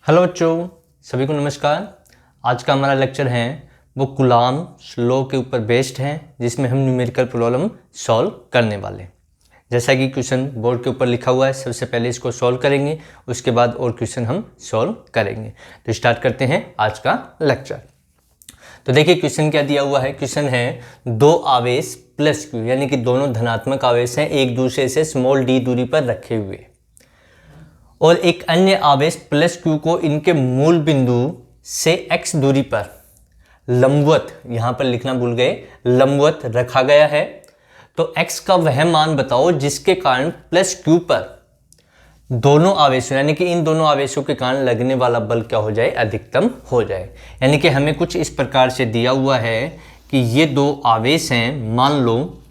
Hello बच्चों, सभी को नमस्कार। आज का हमारा लेक्चर है वो कूलॉम्स लॉ के ऊपर बेस्ड है, जिसमें हम न्यूमेरिकल प्रॉब्लम सॉल्व करने वाले हैं। जैसा कि क्वेश्चन बोर्ड के ऊपर लिखा हुआ है, सबसे पहले इसको सॉल्व करेंगे, उसके बाद और क्वेश्चन हम सॉल्व करेंगे। तो स्टार्ट करते हैं आज का लेक्चर। तो देखिए क्वेश्चन क्या दिया हुआ है। क्वेश्चन है दो आवेश प्लस क्यू, यानी कि दोनों धनात्मक आवेश हैं, एक दूसरे से स्मॉल डी दूरी पर रखे हुए, और एक अन्य आवेश प्लस क्यू को इनके मूल बिंदु से x दूरी पर लंबवत, यहां पर लिखना भूल गए, लंबवत रखा गया है। तो x का वह मान बताओ जिसके कारण प्लस क्यू पर दोनों आवेशों, यानी कि इन दोनों आवेशों के कारण लगने वाला बल क्या हो जाए, अधिकतम हो जाए। यानी कि हमें कुछ इस प्रकार से दिया हुआ है कि ये दो आवेश हैं, मान लो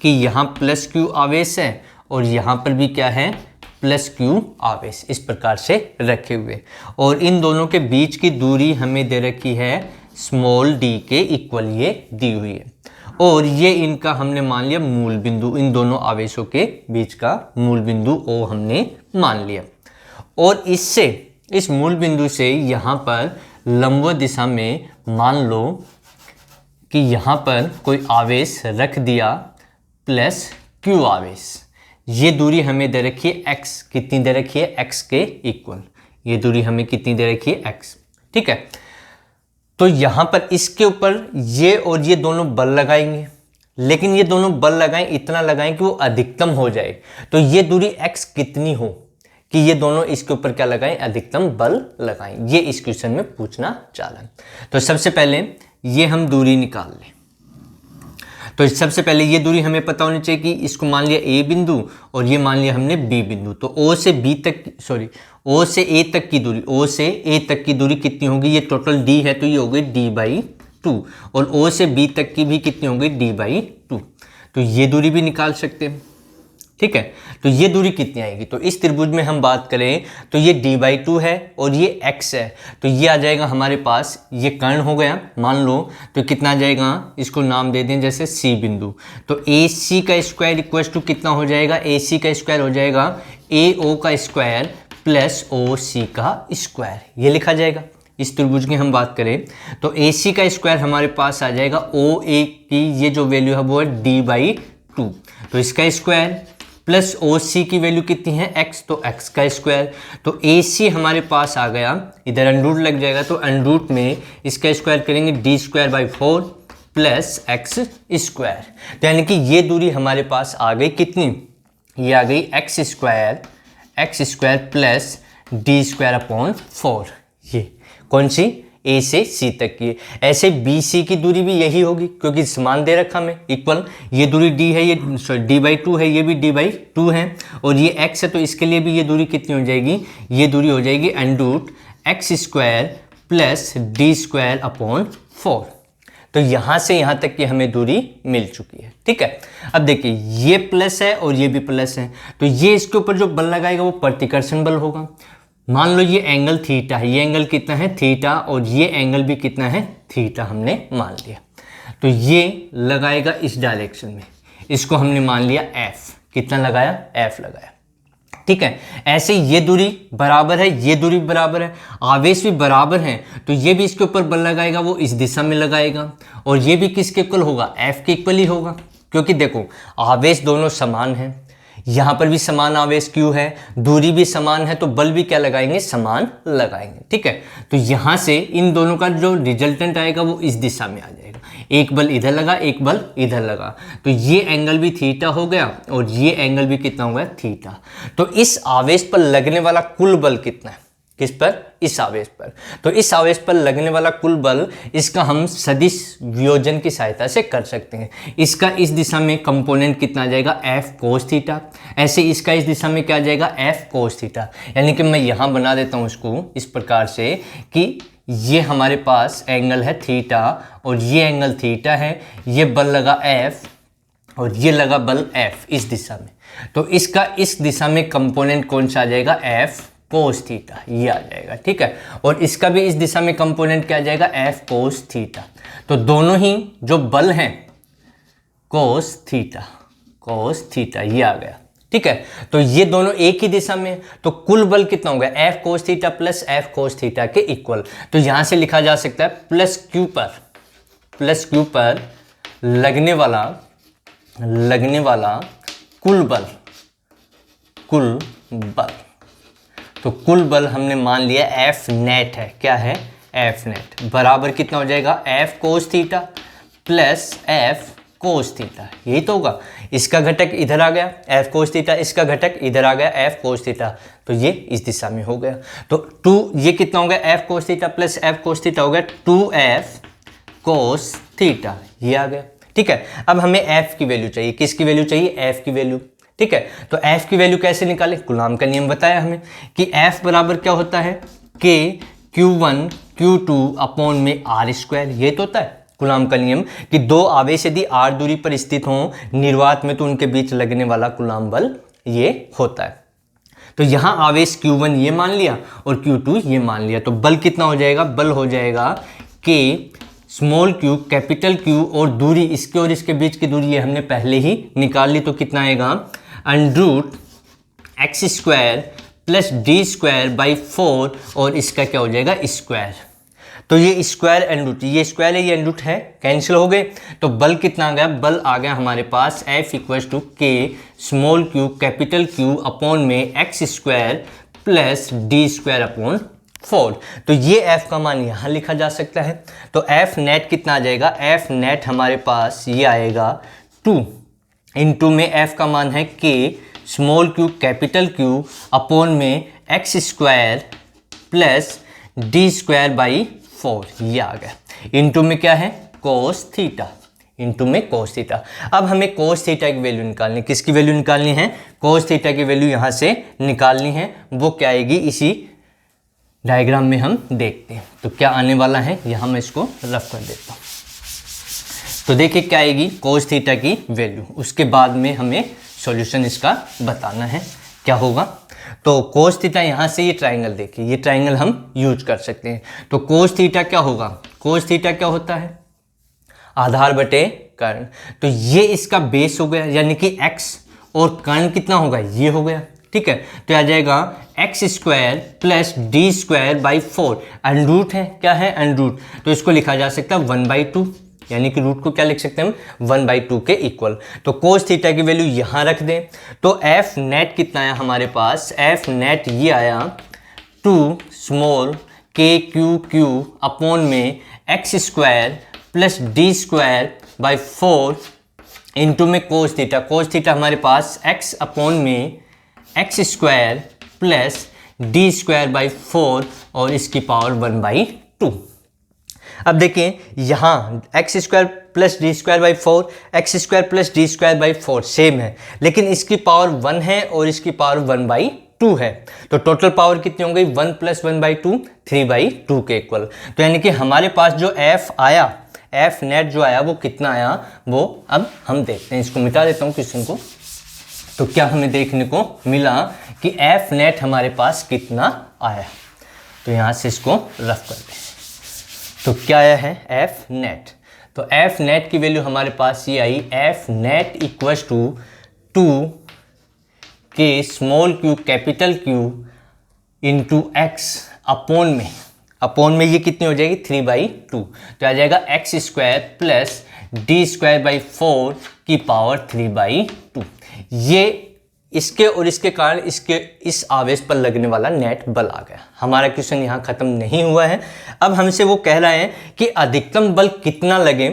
कि यहां प्लस क्यू आवेश है और यहां पर भी क्या है, प्लस क्यू आवेश, इस प्रकार से रखे हुए, और इन दोनों के बीच की दूरी हमें दे रखी है स्मॉल डी के इक्वल, ये दी हुई है, और ये इनका हमने मान लिया मूल बिंदु, इन दोनों आवेशों के बीच का मूल बिंदु ओ हमने मान लिया। और इससे, इस मूल बिंदु से यहाँ पर लंबवत दिशा में मान लो कि यहाँ पर कोई आवेश रख दिया प्लस क्यू आवेश। ये दूरी हमें दे रखी है x, कितनी दे रखी है, x के इक्वल। ये दूरी हमें कितनी दे रखी है, x, ठीक है। तो यहां पर इसके ऊपर ये और ये दोनों बल लगाएंगे, लेकिन ये दोनों बल लगाएं, इतना लगाएं कि वो अधिकतम हो जाए। तो ये दूरी x कितनी हो कि ये दोनों इसके ऊपर क्या लगाएं, अधिकतम बल लगाएं। ये इस क्वेश्चन में पूछना चाहा। तो सबसे पहले ये हम दूरी निकाल लें। तो सबसे पहले ये दूरी हमें पता होनी चाहिए कि इसको मान लिया ए बिंदु और ये मान लिया हमने बी बिंदु। तो ओ से बी तक, सॉरी, ओ से ए तक की दूरी, ओ से ए तक की दूरी कितनी होगी, ये टोटल डी है तो ये हो गई d/2, और ओ से बी तक की भी कितनी होगी, d/2। तो ये दूरी भी निकाल सकते हैं, ठीक है। तो ये दूरी कितनी आएगी, तो इस त्रिभुज में हम बात करें तो ये d/2 है और ये x है, तो ये आ जाएगा हमारे पास, ये कर्ण हो गया मान लो, तो कितना आ जाएगा, इसको नाम दे दें जैसे c बिंदु। तो AC का स्क्वायर इक्वल टू कितना हो जाएगा, AC का स्क्वायर हो जाएगा AO का स्क्वायर प्लस OC का स्क्वायर, ये लिखा जाएगा। इस त्रिभुज की हम बात करें तो AC का स्क्वायर हमारे पास आ जाएगा OA की ये जो वैल्यू है वो है d/2, तो इसका स्क्वायर प्लस OC की वैल्यू कितनी है, x, तो x का स्क्वायर। तो AC हमारे पास आ गया, इधर अंडरूट लग जाएगा, तो अंडरूट में इसका स्क्वायर करेंगे d²/4 प्लस x स्क्वायर। तो यानी कि ये दूरी हमारे पास आ गई कितनी, ये आ गई x² प्लस d²/4। ये कौन सी, A से C तक की। ऐसे BC की दूरी भी यही होगी क्योंकि समान दे रखा हमें इक्वल, ये दूरी D है, ये सॉरी d/2 है, ये भी d/2 है, और ये x है, तो इसके लिए भी ये दूरी कितनी हो जाएगी, ये दूरी हो जाएगी x² प्लस d²/4। तो यहाँ से यहाँ तक की हमें दूरी मिल चुकी है, ठीक है। अब देखिए ये प्लस है और ये भी प्लस है, तो ये इसके ऊपर जो बल लगाएगा वो प्रतिकर्षण बल होगा। मान लो ये एंगल थीटा है, ये एंगल कितना है, थीटा, और ये एंगल भी कितना है, थीटा, हमने मान लिया। तो ये लगाएगा इस डायरेक्शन में, इसको हमने मान लिया f, कितना लगाया, f लगाया, ठीक है। ऐसे ये दूरी बराबर है, ये दूरी बराबर है, आवेश भी बराबर है, तो ये भी इसके ऊपर बल लगाएगा, वो इस दिशा में लगाएगा, और ये भी किसके इक्वल होगा, f के इक्वल ही होगा, क्योंकि देखो आवेश दोनों समान हैं, यहाँ पर भी समान आवेश Q है, दूरी भी समान है, तो बल भी क्या लगाएंगे, समान लगाएंगे, ठीक है। तो यहाँ से इन दोनों का जो रिजल्टेंट आएगा वो इस दिशा में आ जाएगा, एक बल इधर लगा, एक बल इधर लगा, तो ये एंगल भी थीटा हो गया और ये एंगल भी कितना हो गया, थीटा। तो इस आवेश पर लगने वाला कुल बल कितना है, किस पर, इस आवेश पर। तो इस आवेश पर लगने वाला कुल बल, इसका हम सदिश वियोजन की सहायता से कर सकते हैं। इसका इस दिशा में कंपोनेंट कितना आ जाएगा, F cos थीटा, ऐसे इसका इस दिशा में क्या आ जाएगा, F cos थीटा। यानी कि मैं यहाँ बना देता हूँ इसको इस प्रकार से कि ये हमारे पास एंगल है थीटा और ये एंगल थीटा है, ये बल लगा F और ये लगा बल F इस दिशा में, तो इसका इस दिशा में कंपोनेंट कौन सा आ जाएगा, F cos थीटा, ये आ जाएगा, ठीक है। और इसका भी इस दिशा में कंपोनेंट क्या आ जाएगा, F cos थीटा। तो दोनों ही जो बल हैं cos थीटा ये आ गया, ठीक है, तो ये दोनों एक ही दिशा में, तो कुल बल कितना होगा F cos theta plus F cos theta के इक्वल। तो यहां से लिखा जा सकता है प्लस क्यू पर लगने वाला कुल बल। तो कुल बल हमने मान लिया एफ नेट है, क्या है एफ नेट, बराबर कितना हो जाएगा F cos theta plus F cos theta, यही तो होगा। इसका घटक इधर आ गया एफ कोस थीटा, इसका घटक इधर आ गया एफ कोस थीटा, तो ये इस दिशा में हो गया। तो 2 ये कितना हो गया F cos theta plus F cos theta हो गया 2f कोस थीटा, ये आ गया। ठीक है, अब हमें f की वैल्यू चाहिए, किसकी वैल्यू चाहिए f की वैल्यू। ठीक है, तो f की वैल्यू कैसे निकाले, कूलाम का नियम बताया हमें कि f बराबर क्या होता है k q1 q2 अपॉन में r स्क्वायर, ये तो होता है कूलाम का नियम कि दो आवेश यदि r दूरी पर स्थित हों निर्वात में तो उनके बीच लगने वाला कूलाम बल ये होता है। तो यहां आवेश q1 ये मान लिया और q2 ये मान लिया, तो बल कितना हो जाएगा, बल हो जाएगा k small q capital Q और दूरी इसके और इसके बीच की दूरी ये हमने पहले ही निकाल ली, तो कितना आएगा under root x square plus D square by 4 और इसका क्या हो जाएगा स्क्वायर। तो ये स्क्वायर एंडरूट, ये स्क्वायर है ये एंडरूट है, कैंसिल हो गए। तो बल कितना आ गया, बल आ गया हमारे पास F equals to K small q capital Q upon में x square plus D square upon 4। तो ये F का मान यहाँ लिखा जा सकता है। तो F नेट कितना आ जाएगा, F नेट हमारे पास ये आएगा 2 इंटू में F का मान है K small q capital Q upon में x square plus D square by 4, ये आ गया। इंटू में क्या है कोस थीटा, इंटू में कोस थीटा। अब हमें कोस थीटा की वैल्यू निकालनी, किसकी वैल्यू निकालनी है, कोस थीटा की वैल्यू यहाँ से निकालनी है। वो क्या आएगी इसी डायग्राम में हम देखते हैं। तो क्या आने वाला है, यहाँ मैं इसको रफ कर देता हूँ। तो देखिए क्या आएगी कोस थीटा की वैल्यू, उसके बाद में हमें सॉल्यूशन इसका बताना है क्या होगा। तो कोस थीटा यहाँ से ये ट्राइंगल देखिए, ये ट्राइंगल हम यूज कर सकते हैं। तो कोस थीटा क्या होगा, कोस थीटा क्या होता है आधार बटे कर्ण। तो ये इसका बेस हो गया यानी कि x और कर्ण कितना होगा ये हो गया। ठीक है, तो आ जाएगा x square plus D square by 4, under root है, क्या है अंडरूट, तो इसको लिखा जा सकता है 1/2 यानी कि रूट को क्या लिख सकते हैं हम 1/2 के इक्वल। तो कोस थीटा की वैल्यू यहाँ रख दें। तो एफ नेट कितना आया हमारे पास, एफ नेट ये आया 2 स्मॉल के क्यू अपॉन में x square plus D square by 4 into में कोस थीटा, कोस थीटा हमारे पास x अपॉन में x square plus D square by 4 और इसकी पावर 1/2। अब देखें यहाँ x square plus D square by 4, x square plus D square by 4 same है, लेकिन इसकी पावर 1 है और इसकी पावर 1/2 है। तो टोटल पावर कितनी हो गई 1 + 1/2 3/2 के इक्वल। तो यानी कि हमारे पास जो एफ आया, एफ नेट जो आया वो कितना आया, वो अब हम देखते हैं। इसको मिटा देता हूँ क्वेश्चन को। तो क्या हमें देखने को मिला कि एफ नेट हमारे पास कितना आया। तो यहाँ से इसको रफ कर दें। तो क्या आया है एफ नेट, तो एफ नेट की वैल्यू हमारे पास ये आई, एफ नेट इक्वल्स टू 2 के small Q capital Q into x upon में ये कितनी हो जाएगी 3/2। तो आ जाएगा x square plus D square by 4 की पावर 3/2। ये इसके और इसके कारण इस आवेश पर लगने वाला नेट बल आ गया। हमारा क्वेश्चन यहाँ खत्म नहीं हुआ है। अब हमसे वो कह रहा है कि अधिकतम बल कितना लगे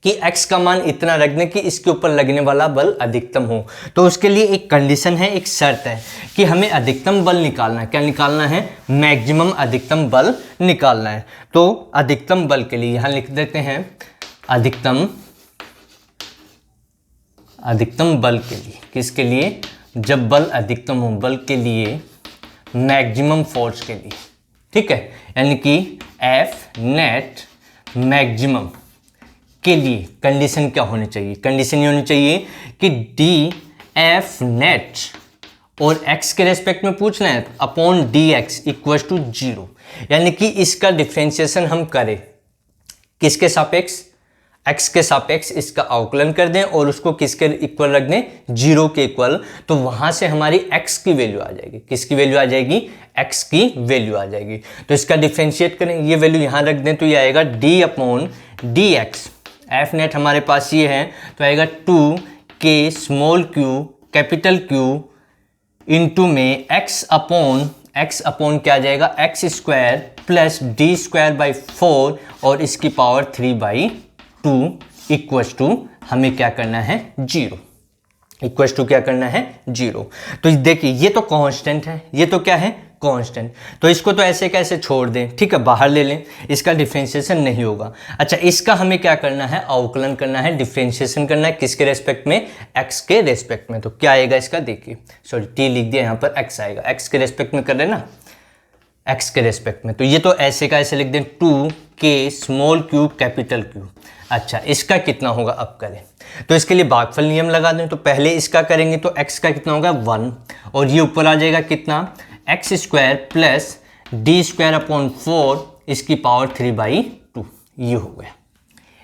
कि x का मान इतना रख दें कि इसके ऊपर लगने वाला बल अधिकतम हो। तो उसके लिए एक कंडीशन है, एक शर्त है कि हमें अधिकतम बल निकालना है। क्या निकालना है, मैक्सिमम अधिकतम बल निकालना है। तो अधिकतम बल के लिए यहाँ लिख देते हैं अधिकतम बल के लिए, किसके लिए, जब बल अधिकतम हो, बल के लिए मैक्सिमम फोर्स के लिए। ठीक है, यानी कि एफ नेट मैक्सिमम के लिए कंडीशन क्या होनी चाहिए, कंडीशन ये होनी चाहिए कि डी एफ नेट और x के रेस्पेक्ट में पूछना है upon D X equal to 0, यानी कि इसका डिफ्रेंशिएशन हम करें किसके सापेक्ष, x के सापेक्ष इसका अवकलन कर दें और उसको किसके इक्वल रख दें, 0 के इक्वल, तो वहां से हमारी x की वैल्यू आ जाएगी। किसकी वैल्यू आ जाएगी, x की वैल्यू आ जाएगी। तो इसका डिफ्रेंशिएट करें, ये वैल्यू यहां रख दें तो ये आएगा d/dx। एफ नेट हमारे पास ये है तो आएगा 2k small q capital Q into में x अपॉन क्या आ जाएगा, x square plus D square by 4 और इसकी पावर 3/2 इक्वस टू हमें क्या करना है, 0। इक्वस टू क्या करना है, 0। तो देखिए ये तो कांस्टेंट है, ये तो क्या है, कांस्टेंट। तो इसको तो ऐसे कैसे छोड़ दें, ठीक है, बाहर ले लें, इसका डिफरेंशिएशन नहीं होगा। अच्छा, इसका हमें क्या करना है, अवकलन करना है, डिफरेंशिएशन करना है, किसके रेस्पेक्ट में, x के रेस्पेक्ट में। तो क्या आएगा इसका, देखिए सॉरी t लिख दिया, यहाँ पर x आएगा, x के रेस्पेक्ट में कर रहे हैं ना, x के रेस्पेक्ट में। तो ये तो ऐसे का ऐसे लिख दें 2k small q capital Q। अच्छा, इसका कितना होगा, अब करें तो इसके लिए भागफल नियम लगा दें। तो पहले इसका करेंगे तो x का कितना होगा, 1, और ये ऊपर आ जाएगा कितना, x square plus D square upon 4 इसकी पावर 3/2, ये हो गया।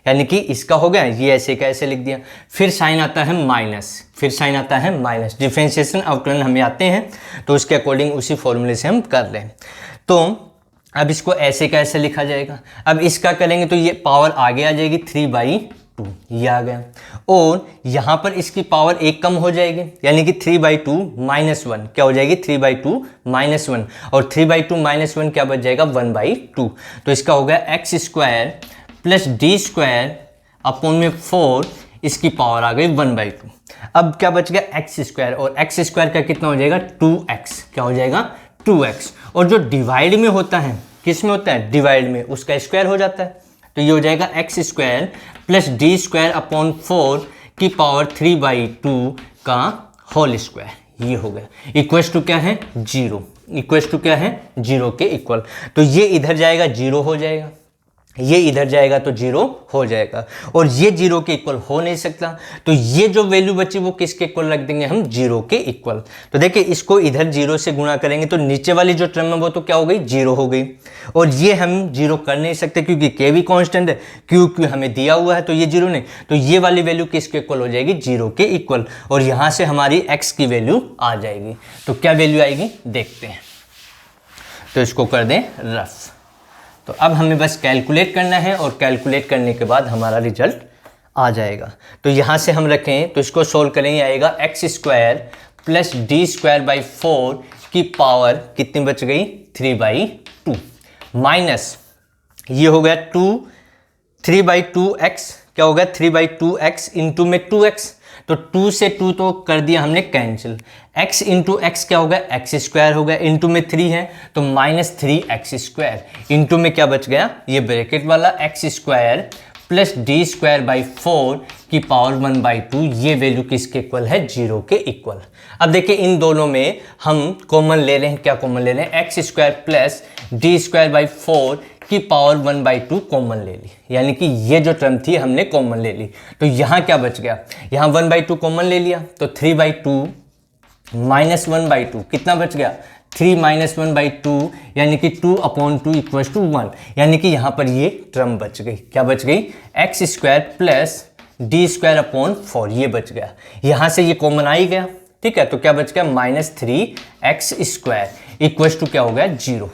यानी कि इसका हो गया, ये ऐसे का ऐसे लिख दिया। फिर साइन आता है माइनस, फिर साइन आता है माइनस, डिफरेंशिएशन अवकलन हमें आते हैं तो उसके अकॉर्डिंग उसी फॉर्मूले से हम कर रहे हैं। तो अब इसको ऐसे का ऐसे लिखा जाएगा। अब इसका करेंगे तो ये पावर आगे आ जाएगी 3/2, ये आ गया, और यहाँ पर इसकी पावर एक कम हो जाएगी, यानी कि 3/2 - 1 क्या हो जाएगी, 3/2 - 1, और 3/2 - 1 क्या बच जाएगा, 1/2। तो इसका हो गया x square plus D square upon में 4 इसकी पावर आ गई 1/2। अब क्या बच गया, x स्क्वायर, और x स्क्वायर का कितना हो जाएगा, 2x, क्या हो जाएगा, 2x, और जो डिवाइड में होता है, किस में होता है, डिवाइड में, उसका स्क्वायर हो जाता है। तो ये हो जाएगा x square plus D square upon 4 की पावर 3/2 का होल स्क्वायर, ये हो गया। इक्वल्स टू क्या है, 0। इक्वल्स टू क्या है, 0 के इक्वल। तो ये इधर जाएगा 0 हो जाएगा, ये इधर जाएगा तो 0 हो जाएगा, और ये 0 के इक्वल हो नहीं सकता। तो ये जो वैल्यू बची वो किसके इक्वल रख देंगे हम, 0 के इक्वल। तो देखिए इसको इधर 0 से गुणा करेंगे तो नीचे वाली जो टर्म है वो तो क्या हो गई, 0 हो गई, और ये हम 0 कर नहीं सकते क्योंकि k भी कांस्टेंट है, q हमें दिया हुआ है तो ये 0 नहीं। तो ये वाली वैल्यू किसके इक्वल हो जाएगी, 0 के इक्वल, और यहाँ से हमारी x की वैल्यू आ जाएगी। तो क्या वैल्यू आएगी देखते हैं। तो इसको कर दें रफ। तो अब हमें बस कैलकुलेट करना है, और कैलकुलेट करने के बाद हमारा रिजल्ट आ जाएगा। तो यहाँ से हम रखें तो इसको सोल्व करेंगे, आएगा x square plus D square by 4 की पावर कितनी बच गई, 3/2, माइनस ये हो गया 3/2x, क्या हो गया, 3/2x इंटू में 2x, तो 2 से 2 तो कर दिया हमने कैंसिल, x इंटू एक्स क्या हो गया, एक्स स्क्वायर हो गया, इंटू में 3 है तो -3x स्क्वायर, इंटू में क्या बच गया, ये ब्रैकेट वाला x square plus D square by 4 की पावर 1/2, ये वैल्यू किसके इक्वल है, 0 के इक्वल। अब देखिए इन दोनों में हम कॉमन ले रहे हैं, क्या कॉमन ले रहे हैं, x square plus D square by 4 की पावर 1/2 कॉमन ले ली, यानी कि ये जो टर्म थी हमने कॉमन ले ली। तो यहाँ क्या बच गया, यहाँ 1/2 कॉमन ले लिया तो 3/2 माइनस 1/2 कितना बच गया, 3 - 1/2, यानी कि 2/2 इक्वल्स टू 1, यानी कि यहाँ पर ये टर्म बच गई, क्या बच गई, x square plus D square upon 4, ये बच गया। यहाँ से ये कॉमन आ ही गया, ठीक है, तो क्या बच गया, -3x स्क्वायर इक्वल्स टू क्या हो गया, 0।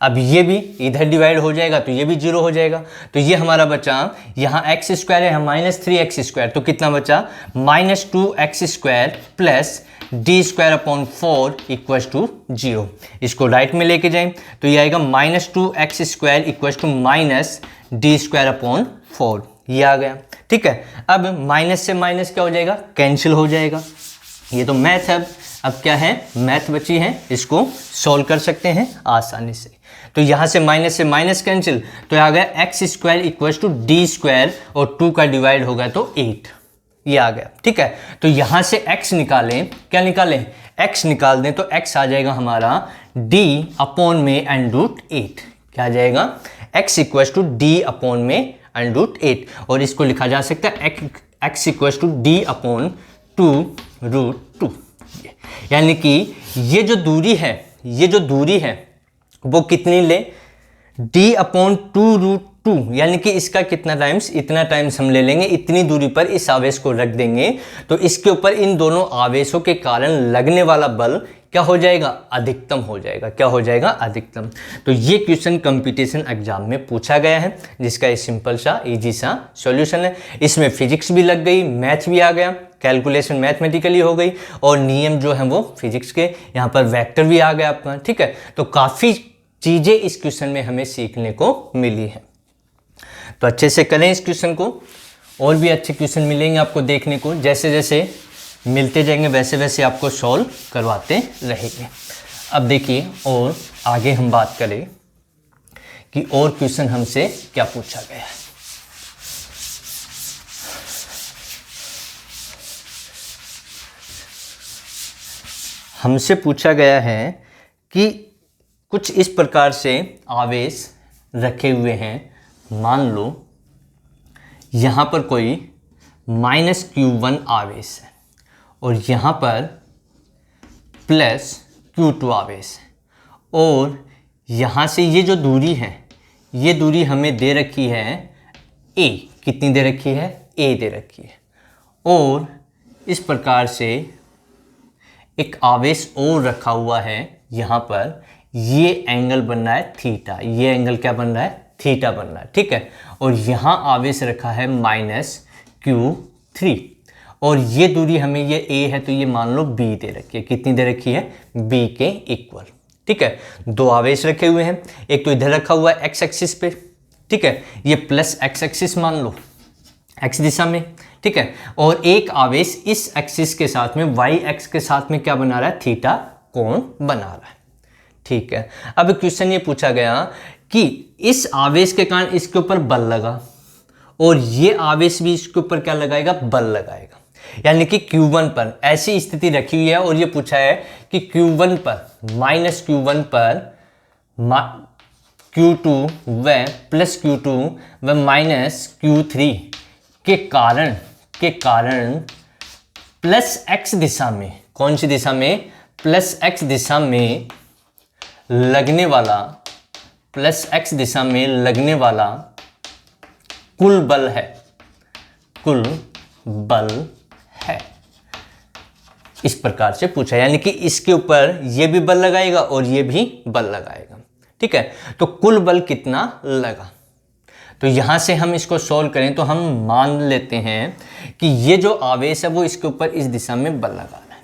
अब ये भी इधर डिवाइड हो जाएगा तो ये भी 0 हो जाएगा। तो ये हमारा बचा, यहाँ x स्क्वायर है, -3x स्क्वायर, तो कितना बचा, -2x square plus D square upon 4 equals to 0। इसको राइट में लेके जाएं तो ये आएगा -2x square equals to -D square upon 4, ये आ गया, ठीक है। अब माइनस से माइनस क्या हो जाएगा, कैंसिल हो जाएगा। ये तो मैथ है, अब क्या है, मैथ बची है, इसको सॉल्व कर सकते हैं आसानी से। तो यहाँ से माइनस कैंसिल, तो आ गया X square equals to D square, और 2 का डिवाइड होगा तो 8, ये आ गया, ठीक है। तो यहाँ से x निकालें, क्या निकालें, x निकाल दें तो x आ जाएगा हमारा d अपॉन में √8, क्या आ जाएगा, x equals to d upon में √8, और इसको लिखा जा सकता है x equals to d upon 2√2, यानी कि ये जो दूरी है, ये जो दूरी है वो कितनी ले, d अपॉन टू, यानी कि इसका कितना टाइम्स, इतना टाइम्स हम ले लेंगे, इतनी दूरी पर इस आवेश को रख देंगे तो इसके ऊपर इन दोनों आवेशों के कारण लगने वाला बल क्या हो जाएगा, अधिकतम हो जाएगा। क्या हो जाएगा, अधिकतम। तो ये क्वेश्चन कंपटीशन एग्जाम में पूछा गया है, जिसका ये सिंपल सा इजी सा सॉल्यूशन है। इसमें फिजिक्स भी लग गई, मैथ भी आ गया, कैलकुलेशन मैथमेटिकली हो गई और नियम जो है वो फिजिक्स के, यहाँ पर वेक्टर भी आ गया आपका। ठीक है, तो काफ़ी चीज़ें इस क्वेश्चन में हमें सीखने को मिली है। तो अच्छे से करें इस क्वेश्चन को, और भी अच्छे क्वेश्चन मिलेंगे आपको देखने को, जैसे जैसे मिलते जाएंगे वैसे वैसे आपको सॉल्व करवाते रहेंगे। अब देखिए और आगे हम बात करें कि और क्वेश्चन हमसे क्या पूछा गया है। हमसे पूछा गया है कि कुछ इस प्रकार से आवेश रखे हुए हैं, मान लो यहाँ पर कोई -Q1 आवेश है और यहाँ पर +Q2 आवेश है, और यहाँ से ये जो दूरी है, ये दूरी हमें दे रखी है A। कितनी दे रखी है, A दे रखी है। और इस प्रकार से एक आवेश और रखा हुआ है यहाँ पर, ये एंगल बन रहा है थीटा, ये एंगल क्या बन रहा है, थीटा बन रहा है। ठीक है, और यहाँ आवेश रखा है -Q3 और ये दूरी हमें, ये A है तो ये मान लो B दे रखी है। कितनी दे रखी है, B के इक्वल। ठीक है, दो आवेश रखे हुए हैं, एक तो इधर रखा हुआ है x एक्सिस पे, ठीक है, ये +x एक्सिस मान लो, x दिशा में। ठीक है, और एक आवेश इस एक्सिस के साथ में, y एक्स के साथ में क्या बना रहा है, थीटा कोण बना रहा है। ठीक है, अब क्वेश्चन ये पूछा गया कि इस आवेश के कारण इसके ऊपर बल लगा और ये आवेश भी इसके ऊपर क्या लगाएगा, बल लगाएगा, यानी कि Q1 पर ऐसी स्थिति रखी हुई है। और ये पूछा है कि Q1 पर, -Q1 पर Q2 व +Q2 व -Q3 के कारण +x दिशा में, कौन सी दिशा में, +x दिशा में लगने वाला, +x दिशा में लगने वाला कुल बल है, कुल बल है। इस प्रकार से पूछा, यानी कि इसके ऊपर ये भी बल लगाएगा और ये भी बल लगाएगा। ठीक है, तो कुल बल कितना लगा। तो यहां से हम इसको सॉल्व करें तो हम मान लेते हैं कि ये जो आवेश है वो इसके ऊपर इस दिशा में बल लगा रहा है,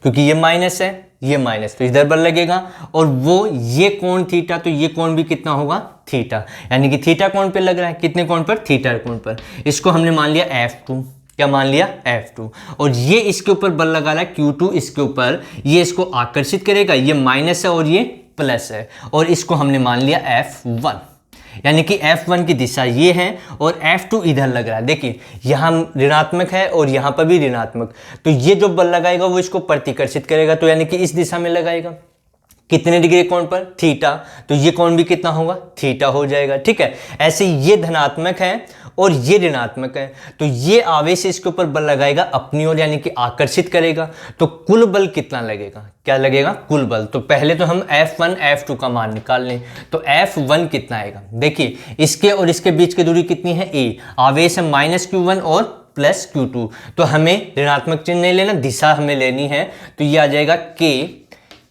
क्योंकि ये माइनस है, ये माइनस, तो इधर बल लगेगा। और वो ये कोण थीटा, तो ये कोण भी कितना होगा, थीटा, यानी कि थीटा कोण पे लग रहा है, कितने कोण पर, थीटा कोण पर। इसको हमने मान लिया F2, क्या मान लिया, F2। और ये इसके ऊपर बल लगा रहा है Q2 इसके ऊपर, ये इसको आकर्षित करेगा, ये माइनस है और ये प्लस है, और इसको हमने मान लिया F1, यानी कि F1 की दिशा ये है और F2 इधर लग रहा है। देखिए यहाँ ऋणात्मक है और यहाँ पर भी ऋणात्मक, तो ये जो बल लगाएगा वो इसको प्रतिकर्षित करेगा, तो यानी कि इस दिशा में लगाएगा। कितने डिग्री कोण पर, थीटा, तो ये कोण भी कितना होगा, थीटा हो जाएगा। ठीक है, ऐसे ये धनात्मक है और ये ऋणात्मक है, तो ये आवेश इसके ऊपर बल लगाएगा अपनी ओर, यानी कि आकर्षित करेगा। तो कुल बल कितना लगेगा, क्या लगेगा, कुल बल। तो पहले तो हम F1 F2 का मान निकाल लें, तो F1 कितना आएगा। देखिए इसके और इसके बीच की दूरी कितनी है, A, आवेश है -Q1 और +Q2, तो हमें ऋणात्मक चिन्ह नहीं लेना, दिशा हमें लेनी है। तो ये आ जाएगा K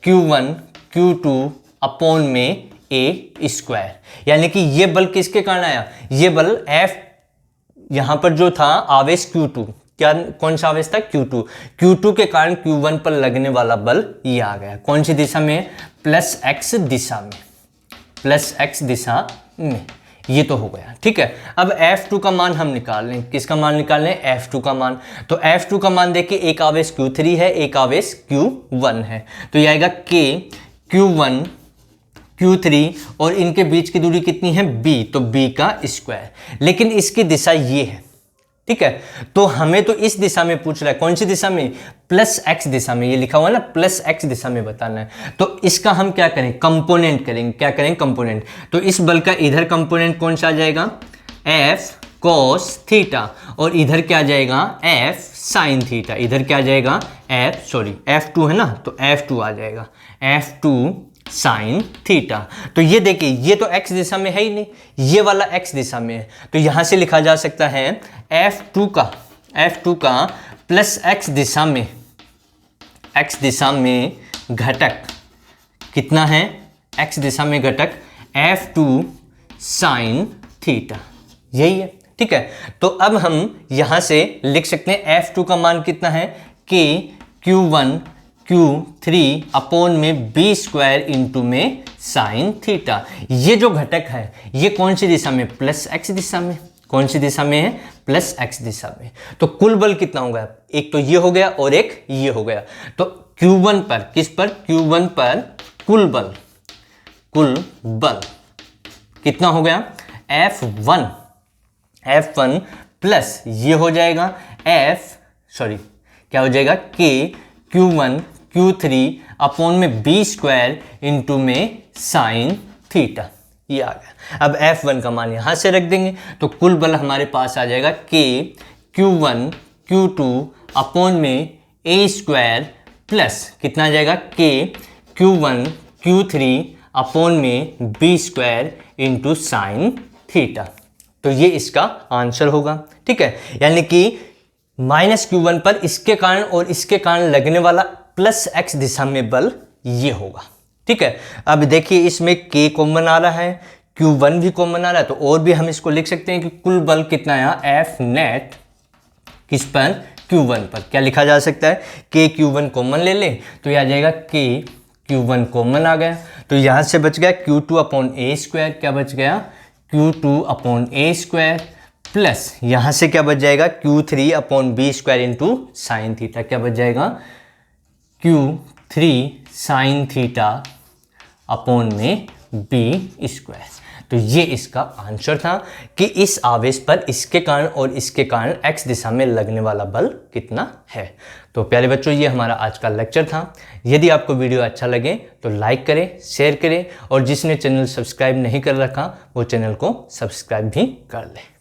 Q1 Q2 अपॉन में A², यानी कि ये बल किसके कारण आया, ये बल F, यहां पर जो था आवेश Q2, क्या, कौन सा आवेश था, Q2 के कारण Q1 पर लगने वाला बल ये आ गया, कौन सी दिशा में, +x दिशा में, +x दिशा में, ये तो हो गया। ठीक है, अब F2 का मान हम निकाल लें, किसका मान निकाल लें, F2 का मान। तो F2 का मान देखिए, एक आवेश Q3 है, एक आवेश Q1 है, तो ये आएगा K Q1 Q3 और इनके बीच की दूरी कितनी है, B, तो B का स्क्वायर, लेकिन इसकी दिशा ये है। ठीक है, तो हमें तो इस दिशा में पूछ रहा है, कौन सी दिशा में, +x दिशा में, ये लिखा हुआ है ना, +x दिशा में बताना है। तो इसका हम क्या करें, कंपोनेंट करेंगे, क्या करें, कंपोनेंट। तो इस बल का इधर कंपोनेंट कौन सा आ जाएगा, F cos थीटा, और इधर क्या आ जाएगा, F sin थीटा, इधर क्या आ जाएगा, F2 है ना, तो F2 आ जाएगा, F2 साइन थीटा। तो ये देखिए, ये तो x दिशा में है ही नहीं, ये वाला x दिशा में है, तो यहां से लिखा जा सकता है F2 का प्लस x दिशा में घटक कितना है, x दिशा में घटक F2 साइन थीटा, यही है। ठीक है, तो अब हम यहां से लिख सकते हैं F2 का मान कितना है, कि Q1 Q3 अपॉन में b स्क्वायर इंटू में साइन थीटा। ये जो घटक है ये कौन सी दिशा में, प्लस x दिशा में। कौन सी दिशा में है, प्लस x दिशा में। तो कुल बल कितना होगा, एक तो ये हो गया और एक ये हो गया। तो Q1 पर, किस पर, Q1 पर कुल बल कितना हो गया, F1 प्लस ये हो जाएगा क्या हो जाएगा, K Q1 Q3 अपॉन में b स्क्वायर इंटू में साइन थीटा, ये आ गया। अब F1 का मान यहाँ से रख देंगे तो कुल बल हमारे पास आ जाएगा K Q1 Q2 अपॉन में a स्क्वायर प्लस कितना आ जाएगा, K Q1 Q3 अपॉन में b square into sine theta. तो ये इसका आंसर होगा। ठीक है, यानी कि माइनस Q1 पर इसके कारण और इसके कारण लगने वाला प्लस x दिशा में बल ये होगा। ठीक है, अब देखिए इसमें K कॉमन आ रहा है, Q1 भी कॉमन आ रहा है, तो और भी हम इसको लिख सकते हैं कि कुल बल कितना है, F नेट किस पर, Q1 पर। क्या लिखा जा सकता है, K Q1 कॉमन ले ले तो यह आ जाएगा K Q1 कॉमन आ गया, तो यहाँ से बच गया Q2 अपॉन a स्क्वायर, क्या बच गया, Q2 upon a square plus यहाँ से क्या बच जाएगा, Q3 upon b square into sine theta, क्या बच जाएगा, Q3 साइन थीटा अपॉन में b स्क्वायर। तो ये इसका आंसर था कि इस आवेश पर इसके कारण और इसके कारण x दिशा में लगने वाला बल कितना है। तो प्यारे बच्चों, ये हमारा आज का लेक्चर था। यदि आपको वीडियो अच्छा लगे तो लाइक करें, शेयर करें, और जिसने चैनल सब्सक्राइब नहीं कर रखा वो चैनल को सब्सक्राइब भी कर ले।